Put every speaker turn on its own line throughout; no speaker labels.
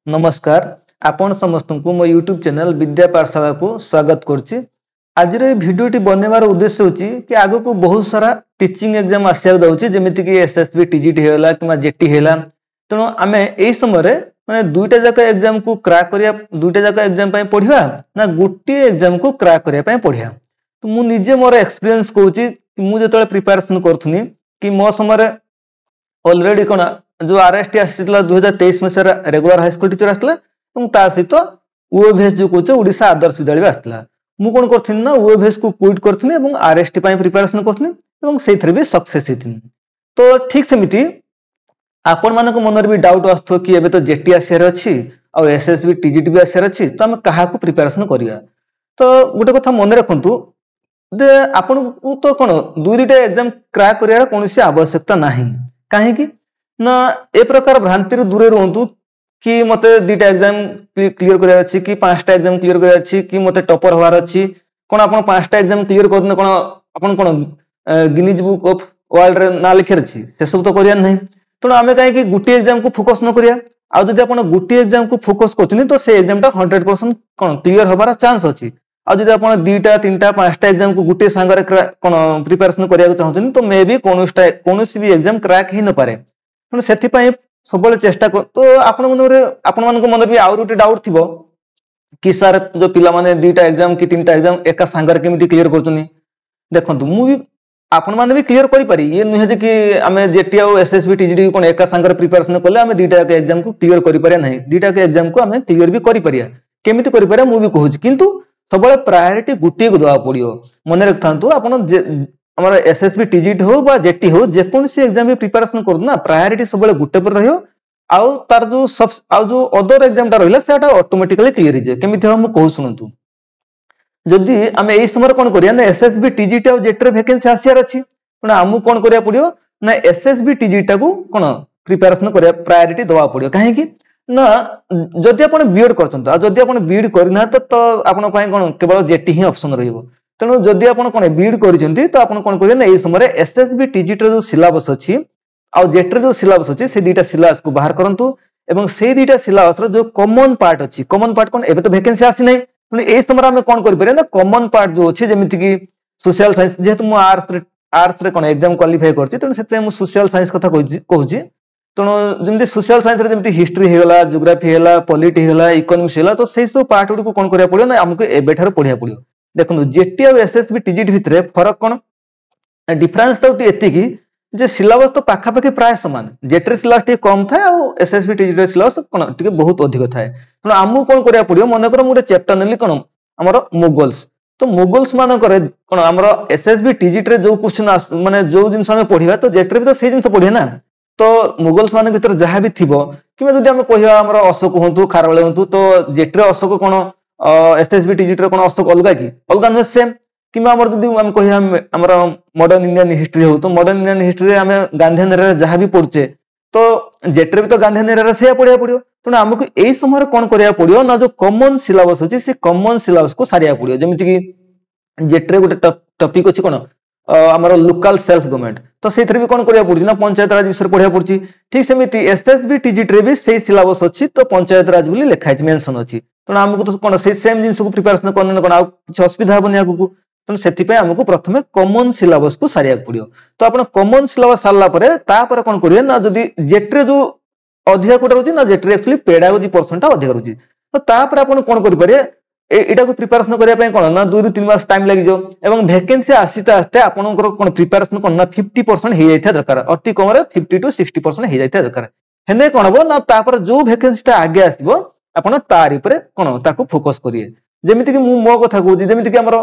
नमस्कार आपण समस्त को मो यूट्यूब चैनल विद्या पाठशाला को स्वागत करछि। आज भिडियोटी बनवार उद्देश्य होछि कि आगो को बहुत सारा टीचिंग एग्जाम आसिया दउछि जेमिति कि एसएसबी टीजीटी हेला किमा जेटी हेला। तनो आमे एई समय रे माने दुईटा जाका एग्जाम को क्रैक करिया दुईटा जाका एग्जाम पय पढिबा ना गुटी एग्जाम को क्रैक करिया पय पढिया। तो मु निजे मोर एक्सपीरियंस कहूछि कि मु जेतले प्रिपरेशन करथुनी कि मो समय रे ऑलरेडी कोना जो आरएसटी आसीतला 2023 मसरा रेगुलर हाई स्कूल टीचर आस्तला এবং তা সহিত ওএভএস जो कोच ओडिसा आदर्श विद्यालय आस्तला। मु कोन करथिन ना ओएभएस को क्विट करथिन এবং आरएसटी पय प्रिपरेशन करथिन এবং सेथरे भी सक्सेस हिथिन। तो ठीक समिति आपण मानको मनर भी डाउट आस्थो कि एबे तो जेटी आसीर अछि आ एसएसबी टीजीटी भी आसीर अछि तो हम काहा को प्रिपरेशन करिया। तो गोटे कथा मन रखंतु जे आपण को तो कोन दुईटा एग्जाम क्रैक करियार कोनोसी आवश्यकता नाही। काहे कि ना ए प्रकार भ्रांति दूरे रहंतु कि मते दुईटा एग्जाम क्लियर करियार अछि कि पांचटा एग्जाम क्लियर करियार अछि कि मते टॉपर होवार अछि। कोन आपण पांचटा एग्जाम क्लियर करने कोन आपण कोन गिनीज बुक ऑफ वर्ल्ड रे ना लिखिर अछि से सब तो करियार नाही। तो आमे काहे कि गुटी एग्जाम को फोकस न करिया। आ जदि आपण गुटी एग्जाम को फोकस करछनी तो से एग्जाम टा 100% कोन क्लियर होबार चांस अछि। आ जदि आपण दुईटा तीनटा पांचटा एग्जाम को गुटी संगे कोन प्रिपरेशन करिया चाहतनी तो मे बी कोनोसी भी एग्जाम क्रैक ही न पारे। तो सेथि पय सबले चेष्टा कर। तो आपण मानको मन भी आउर उटे डाउट थिबो कि सर जो पिला माने दुईटा एग्जाम कि तीनटा एग्जाम एका संगे केमिति क्लियर करछनी। देखंतु मु भी आपण माने भी क्लियर करि पारी। ये नहे जे कि हमें जेटी और एसएसबी टीजीटी कोन एका संगे प्रिपरेशन करले हमें दुईटा के एग्जाम को क्लियर करि पारे नाही। दुईटा के एग्जाम को हमें क्लियर भी करि पारिया। केमिति करि पारे मु भी कहूची किंतु सबले प्रायोरिटी गुटी को दवा पड़ियो। मन रखथांतु आपण हमर एसएसबी टीजीटी हो बा जेटी हो जे कोनसी एग्जाम भी प्रिपरेशन करु ना प्रायोरिटी सबले गुटे पर रहियो। आउ तार जो सब आउ जो अदर एग्जाम ता रहिला सेटा ऑटोमेटिकली क्लियर हो जाय। केमिति हम कहू सुनंतु जदि हमें एई समय कोन करिया ना एसएसबी टीजीटी और जेटी रे वैकेंसी आसियार अछि पण हमु कोन करिया पड़ियो ना एसएसबी टीजीटी को कोन प्रिपरेशन करिया प्रायोरिटी दवा पड़ियो। काहे कि ना जदि आपण बीएड करछंत आ जदि आपण बीएड करना तो आपण पय कोन केवल जेटी ही ऑप्शन रहिबो। तेणु जदि आपण कोन बीएड करिसेंती तो आपण कोन करिया ना एई समय रे एसएसबी टीजीटी रो जो सिलेबस अछि आ जेटी जो सिलेबस अछि से दुईटा सिलेबस को बाहर करंतु एवं से दुईटा सिलेबस रो जो कॉमन पार्ट अछि कॉमन पार्ट कोन एबे तो वैकेंसी आसी नै। तेणु एई समय रे हम कोन करि परिया ना कॉमन पार्ट जो अछि जेमिति कि सोशल साइंस जेहेतु मु आर्ट्स रे कोन एग्जाम क्वालिफाई करछि तेणु सेते मु सोशल साइंस कथा कहूछि। तेणु जेमिति सोशल साइंस रे जेमिति हिस्ट्री हेला ज्योग्राफी हेला पॉलिटी हेला इकोनॉमिक्स हेला तो सेई सब पार्ट गुडी को कोन करिया पड़ियो ना हमकु एबे थार पढिया पड़ियो। देखंतु जेटी और एसएसबी टीजीटी भितरे फरक कोन डिफरेंस तो एति कि जे सिलेबस तो पाखा पाखी प्राय समान। जेटी सिलेबस टी कम थाए और एसएसबी टीजीटी सिलेबस कोन टिके बहुत अधिक थाए। तेणु हमकु कोन करिया पड़ियो मन कर मोटे चैप्टर नेली कोन हमर मुगल्स तो मुगल्स मान करे कोन हमर एसएसबी टीजीटी रे जो क्वेश्चन माने जो जिंस हम पढिबा तो जेटी रे भी तो सेही जिंस पढिया ना। तो मुगल्स मान भीतर जहां भी थिबो किबा जदि हम कहिया हमर अशोक होंतु खारवेल होंतु तो जेटी रे अशोक कोन एसएसबी टीजीटी रे कोन अशोक अलगा कि अलगा न सेम किबा हमर जदि हम कहिया हमर मॉडर्न इंडियन हिस्ट्री हो तो मॉडर्न इंडियन हिस्ट्री रे हम गांधी रे जहां भी पढचे तो जेटी रे भी तो गांधी रे से पढिया पड़ियो। तेणु हमकु एई समय रे कोन करिया पड़ियो ना जो कॉमन सिलेबस अछि से कॉमन सिलेबस को सारिया पड़ियो। जेमिति कि जेटी रे गोटे टॉपिक अछि कोन हमर लोकल सेल्फ गवर्नमेंट तो सेथरे भी कोन करिया पड़छि ना पंचायत राज विषय पढिया पड़छि। ठीक सेमिति एसएसबी टीजीटी रे भी सेही सिलेबस अछि तो पंचायत राज बोली लिखा अछि मेंशन अछि। तेणु हमकु तो कोन से सेम जिंस को प्रिपरेशन करने कोन आ किछ असुविधा होबनी आगु। तेणु सेथि पे हमकु प्रथमे कॉमन सिलेबस को सारिया पड़ियो। तो आपण कॉमन सिलेबस सारला परे ता पर कोन करिए ना जदि जेटी रे जो अधिक कोटा रहउछि ना जेटी रे एक्चुअली पेडागोजी पर्सन ता अधिक रहउछि तो ता पर आपण कोन करि पारे एटा को प्रिपरेशन करिया पय कोन ना 2 ରୁ 3 मास टाइम लागि जो एवं वैकेंसी आसीता आस्ते आपनकर कोन प्रिपरेशन कोन ना 50% हे जाइथा दरकार अति कम रे 50 to 60% हे जाइथा दरकार। हेने कोन हो ना ता पर जो वैकेंसी ता आगे आसीबो आपण तारि परे कोन ताको फोकस करिए। जेमिति कि मु मो कथा कहूछि जेमिति कि हमर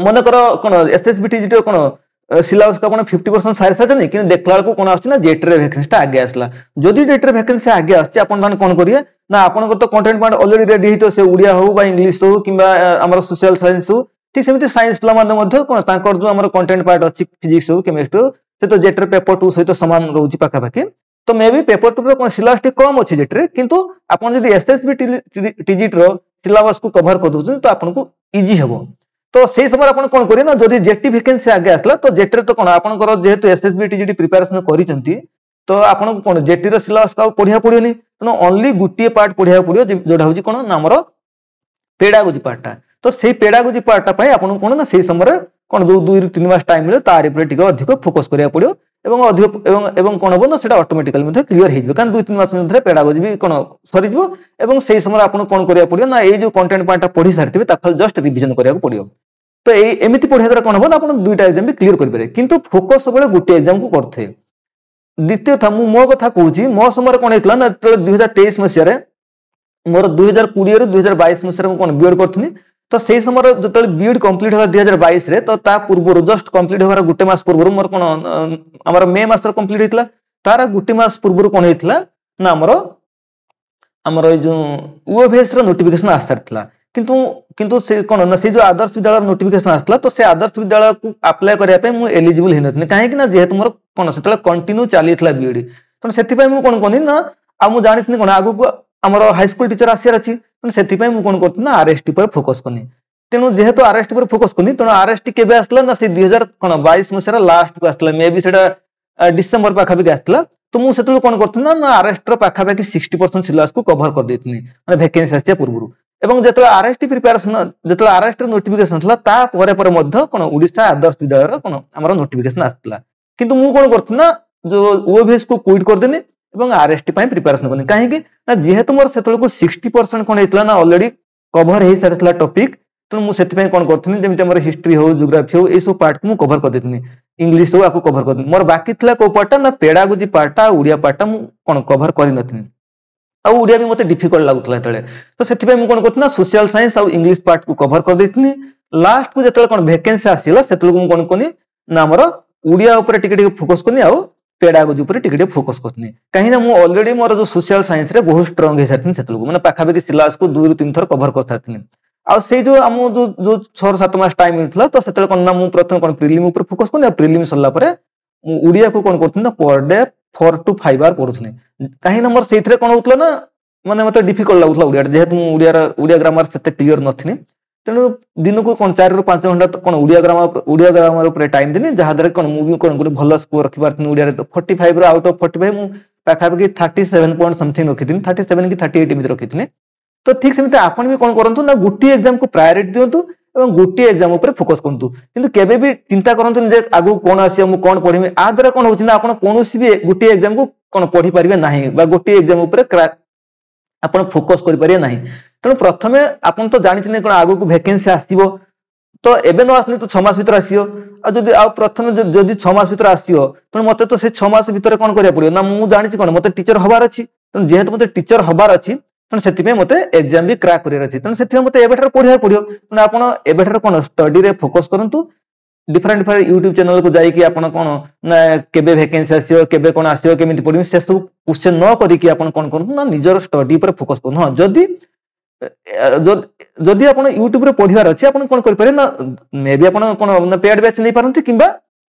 मन कर कोन एसएसबी टीजीटी कोन सिलेबस का कोन 50% सारि साथ नै कि देखला को कोन आछि ना जेटी रे वैकेंसी ता आगे आसला। जदि जेटी रे वैकेंसी आगे आछि आपण माने कोन करिए ना आपनकर तो कंटेंट पॉइंट ऑलरेडी रेडी हितो से उड़िया हो बा इंग्लिश हो किबा हमर सोशल साइंस हो ठीक सेमिति साइंस प्ला माने मध्ये कोन तांकर जो हमर कंटेंट पार्ट अछि फिजिक्स हो केमिस्ट्री हो से तो जेटी रे पेपर 2 सहित समान रहउछि पाखा पाखी। तो मे बी पेपर 2 रे कोन सिलेबस टी कम अछि जेटी रे किंतु आपण जदि एसएसबी टीजीटी रो सिलेबस को कवर कर दोछन तो आपनको इजी हेबो। तो सेही समय आपण कोन करिए ना जदि जेटी वैकेंसी आगे आसला तो जेटी रे तो कोन आपनकर जेहेतु एसएसबी टीजीटी प्रिपरेशन करिसंती तो आपण कोन जेटी रो सिलेबस का पढिया पडियोनी। तेणु ओनली गोटे पार्ट पढ़िया पड़ो जोटा हूँ कौन ना आमर पेडागोजी पार्टा। तो से पेडागोजी पार्टा आपको कौन ना से समय कौन 2 ରୁ 3 मास टाइम मिले तार अधिक फोकस करा पड़ो अधिक कौन हम ना ऑटोमेटिकली क्लियर हो कारण 2-3 मास मध्य पेडागोजी भी कौन सरी से समय आपको कौन करा पड़ो ना ये जो कंटेंट पार्टा पढ़ी सारी जस्ट रिविजन करा पड़ो। तो एमती पढ़िया द्वारा कौन हम ना आप 2टा एग्जाम भी क्लियर करेंगे किंतु फोकस सब गोटे एग्जाम को करते। द्वितीय था मो कथा कहूँ मो समय कौन होता ना 2023 मसीह मोर 2020 ରୁ 2022 मसीह कौन बीएड करी तो से समय जो बीएड कंप्लीट होगा 2022 रे तो ता पूर्व जस्ट कंप्लीट होगार गोटे मास पूर्व मोर कौन आमर मे मास कंप्लीट होता तार गोटे मास पूर्व कौन होता ना आमर जो यूएफएस नोटिफिकेशन आस सारी किंतु किंतु से कौन ना से जो आदर्श विद्यालय नोटिफिकेशन आसला तो से आदर्श विद्यालय को अप्लाई करने मु एलिजिबल होनी कहीं जेहेतु मोर कौन से कंटिन्यू चली बीएड तेणु से कौन कहनी ना आ जानी कौन आगु आमर हाईस्कल टीचर आसार अच्छी से कौन करती आरएसटी पर फोकस कनी तेणु जेहेतु आरएसटी पर फोकस कनी तेणु आरएसटी केबे आसला ना से 2022 मसीह लास्ट को आसला मे बी सेटा डिसेंबर पाखापाखि आसला तो मुझे कौन करती ना आरएसटी पाखापाखि 60% सिलेबस को कवर कर देती माने वैकेंसी आसिया पूर्व एवं जो आरएसटी प्रिपेरेसन जो आरएसटी नोटिफिकेशन था कौन ओडिशा आदर्श विद्यालय कौन आमर नोटिफिकेशन आसला किंतु मु कौन करती ना जो ओएफएस को क्विट करदेनी आरएसटी प्रिपेरेसन करनी कहीं जेहेतु मोर से 60% कौन होता ना ऑलरेडी कवर हो सारी टॉपिक तेणु मुझे कौन करती जमी हिस्ट्री हो जियोग्राफी हो यू पार्ट को कवर कर देती इंग्लिश हो आपको कवर कर मोर बाकी था कौ पार्टा ना पेडागोजी पार्टा ओडिया पार्टा कौन कवर कर ओडिया भी मत डिफिकल्ट लगुला तो से कौन करती सोशल साइंस और इंग्लिश पार्ट को कवर कर देती लास्ट को जो कौन वैकेंसी आसला से कौन कनी ना आमर ओडिया टिके फोकस कनी आउ पेडागोजी उपर टिके फोकस करनी कहीं ना मु ऑलरेडी मोर जो सोशल साइंस रे बहुत स्ट्रांग हो सारी से मैंने पाखापाखि सिलेबस को 2 ରୁ 3 थर कवर कर सारी आ से जो आम जो 6-7 मास टाइम मिलता तो से कौन ना प्रथम कौन प्रिलिम उपर फोकस करनी प्रिलिम सरला ओडिया को कौन करती पर डे 4 to 5 आवर पढ़ुनी कहीं ना मोर से कौन होता ना माने मत डिफिकल्ट लगुला ओडिया जेहेतु ओडिया ग्रामर से क्लियर नथी तेणु दिन को कौन 4 ରୁ 5 घंटा कौन ओडिया ग्रामर उपर टाइम देनी जहाँ द्वारा कौन मुझे कौन गोटे भल स्कोर रखी पार्टी ओडिया तो 45 ରୁ आउट ऑफ 45 मु पाखापाखि 37 पॉइंट समथिंग रखी 37 कि 38 एमती रखी तो ठीक सेमती आपन भी कौन करंतु ना गोटे एग्जाम को प्रायोरिटी दिंतु और गोटे एग्जाम उपर फोकस करंतु किंतु केबे भी चिंता करंतु जे आगु कौन आसी मु कौन पढ़िबे आ द्वारा कौन होछि ना आपन कोनोसी भी गोटे एग्जाम को कौन पढ़ी परिबे नाही बा गोटे एग्जाम उपर आपन फोकस करि परिबे नाही तेणु प्रथमे आपन तो जानि कौन आगु को वैकेंसी आसीबो तो एबे न आसनी तो 6 मास भीतर आसीयो आ प्रथमे जदि 6 मास भीतर आसीयो तेणु मते तो से 6 मास भीतर कौन करिया पड़ियो ना मु जानि कौन मते टीचर हबार अछि तेणु जेहेतु मते टीचर हबार अछि तेणु से मते एग्जाम भी क्रैक करियर अछि तेणु से मते एबेठार पढ़िया पड़ियो तेणु आपन एबेठार कौन स्टडी रे फोकस करंतु डिफरेंट यूट्यूब चैनल को जाई कि आपन कौन ना केबे वैकेंसी आसीयो केबे कौन आसीयो केमिति पढ़ियो से सब क्वेश्चन न करी कि आपन कौन करंतु ना निजर स्टडी पर फोकस करन हां जदि आपण यूट्यूब रे पढ़िबार अछि आपण कोन करि पारे ना मे बी आपण कोन ना पेड बैच नै पारंती किबा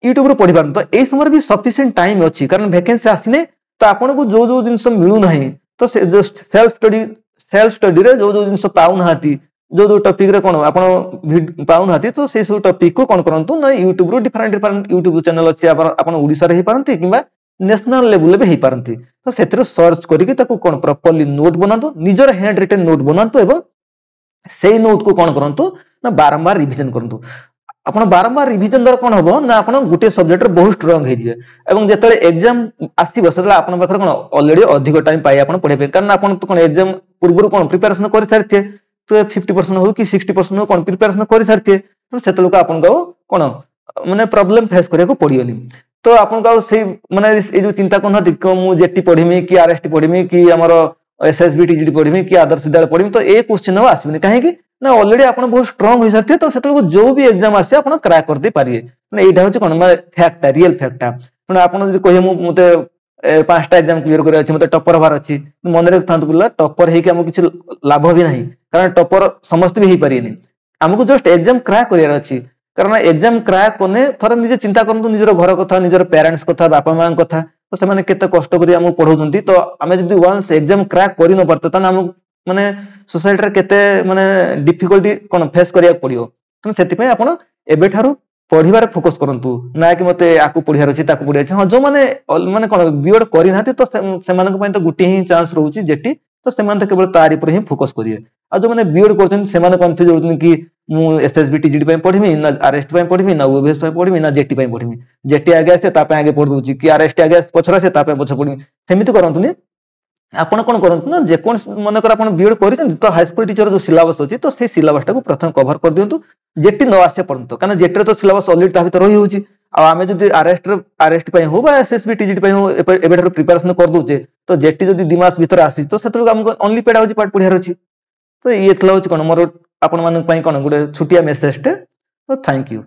यूट्यूब रे पढ़िबार तो एई समय भी सफिशिएंट टाइम अछि कारण वैकेंसी आसिने तो आपण को जो जिंस मिलु नाही तो सेल्फ स्टडी रे जो जिंस पाउ नाहाती जो टॉपिक रे कोन आपण पाउ नाहाती तो से सब टॉपिक को कोन करंतु ना यूट्यूब रो डिफरेंट यूट्यूब चैनल अछि आपण ओडिसा रे ही पारंती किबा नेशनल लेवल पे ही पारंती तो से सर्च करके कौन प्रॉपर्ली नोट बनातु निजर हैंड रिटन नोट बनातु एवं से नोट को कौन करंतु ना बारंबार रिवीजन करंतु आपण बारंबार रिवीजन द्वारा कौन हम ना आपण गोटे सब्जेक्ट रे बहुत स्ट्रांग हो जिवे एवं जेतले एग्जाम आसीबो सेतले आपण पाखर कौन ऑलरेडी अधिक टाइम पाई आपण पढेबे कारण आपण तो कौन एग्जाम पूर्व कौन प्रिपरेशन कर सारथे तो 50% हो कि 60% हो कौन प्रिपरेशन कर सारथे तो सेतले को आपण को कौन माने प्रॉब्लम फेस करे को पड़ियोनी तो आपन से माने ए जो चिंता करना मु जेटी पढ़िमी कि आरएसटी पढ़िमी कि हमर एसएसबी टीजीटी पढ़िमी कि आदर्श विद्यालय पढ़िमी तो ए क्वेश्चन हो आसीबनी काहे ना ऑलरेडी आपन बहुत स्ट्रांग हो सारथे तो सेतल को जो भी एग्जाम आसे आपन क्रैक कर दे पारिए माने एटा होचे कोन फैक्ट रियल फैक्ट माने आपन जे कहे मते 5टा एग्जाम क्लियर करे अछि मते टॉपर हबार अछि मन रे थांत बुला टॉपर हे कि हम किछ लाभ भी नाही कारण टॉपर समस्त भी हे पारिएनी हमको जस्ट एग्जाम क्रैक करियर अछि कारण एग्जाम क्रैक कोने थोड़ा निजे चिंता करंतु निजर घर कथा निजर पेरेंट्स कथा बापा मां कथा तो से माने केते कष्ट करी हम पढौछंती तो हमें जदी वंस एग्जाम क्रैक करि न परत त हम माने सोसाइटी रे केते माने डिफिकल्टी कोन फेस करिया पड़ियो तो सेति पय आपण एबे थारु पढ़िबार फोकस करंतु ना कि मते आकु पढ़ियार अछि ताकु पढ़ियार अछि। हां जो माने कोन बीएड करि नाथि तो सेमानक पय तो गुटी ही चांस रहउछि जेटी तो सेमान तो केवल तारि पर ही फोकस करिए। आ जो माने बीएड करछन सेमाने कंफ्यूज होछन कि मु एसएसबी टीजीडी पय पढ़िमी ना आरएसटी पय पढ़िमी ना ओबीएस पय पढ़िमी ना जेटी पय पढ़िमी। जेटी आगे आसे ता पय आगे पढ़ दउछि कि आरएसटी आगे पछरा से ता पय पछ पढ़िमी। सेमिति करंतुनी आपण कोन करंतु ना जे कोन मन कर आपण बीएड करिसन तो हाई स्कूल टीचर जो सिलेबस अछि तो से सिलेबस टाको प्रथम कवर कर दियंतु जेटी न आसे पड़ंतो कारण जेटी तो सिलेबस ऑलरेडी ता भीतर रही होछि। आ आमे जदि आरएसटी पय हो बा एसएसबी टीजीडी पय हो एबेठार प्रिपरेशन कर दउचे तो जेटी जदि 2 मास भीतर आसी तो सेतलो हमको ओनली पेडालॉजी पार्ट पढ़ियार अछि। तो ये थला होछि कोन मोर आपण मानक पय कोन गुडे छुटिया मेसेज टे। तो थैंक यू।